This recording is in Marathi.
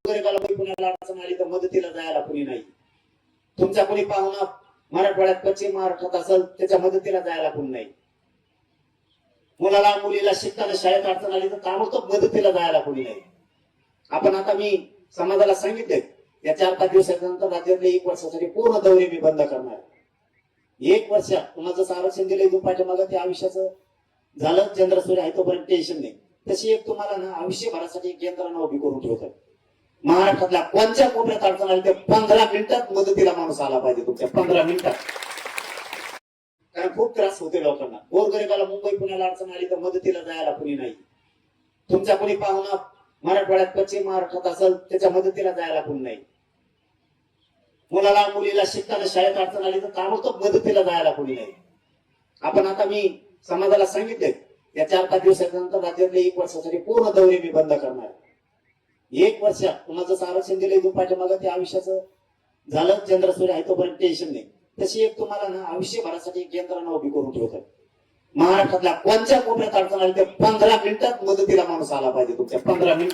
गोरगरिबाला पुण्याला अडचण आली तर मदतीला जायला कुणी नाही. तुमचा कोणी पाहुणा मराठवाड्यात पश्चिम महाराष्ट्रात असेल त्याच्या मदतीला जायला कोणी नाही. मुलाला मुलीला शिकताना शाळेत अडचण आली तर ताबडतोब मदतीला जायला कोणी नाही. आपण आता मी समाजाला सांगितले या 4-5 दिवसानंतर राज्यातले 1 वर्षासाठी पूर्ण दौरे मी बंद करणार. 1 वर्ष तुम्हाला जसं आरक्षण दिलं इथून पाठीमागं ते आयुष्याचं झालं चंद्रसूर्य आहे तोपर्यंत टेन्शन नाही. तशी एक तुम्हाला ना आयुष्यभरासाठी एक यंत्रणा उभी करून ठेवतात. महाराष्ट्रातल्या कोणत्या कोपऱ्यात अडचण आली ते 15 मिनिटात मदतीला माणूस आला पाहिजे तुमच्या 15 मिनिटात. कारण खूप त्रास होते लोकांना. गोरगरिबाला मुंबई पुण्याला अडचण आली तर मदतीला जायला कुणी नाही. तुमचा कोणी पाहुणा मराठवाड्यात पश्चिम महाराष्ट्रात असेल त्याच्या मदतीला जायला कोणी नाही. मुलाला मुलीला शिकताना शाळेत अडचण आली तर ताबडतोब मदतीला जायला कोणी नाही. आपण आता मी समाजाला सांगितले या 4-5 दिवसानंतर राज्यातले 1 वर्षासाठी पूर्ण दौरे मी बंद करणार. 1 वर्ष तुम्हाला जसं आरक्षण दिलं इथून पाठीमागं ते आयुष्याचं झालं चंद्रसूर्य आहे तोपर्यंत टेन्शन नाही. तशी एक तुम्हाला ना आयुष्यभरासाठी एक यंत्रणा उभी करून ठेवतात. महाराष्ट्रातल्या कोणत्या कोपऱ्यात अडचण आली ते 15 मिनिटात मदतीला माणूस आला पाहिजे तुमच्या 15 मिनिटात.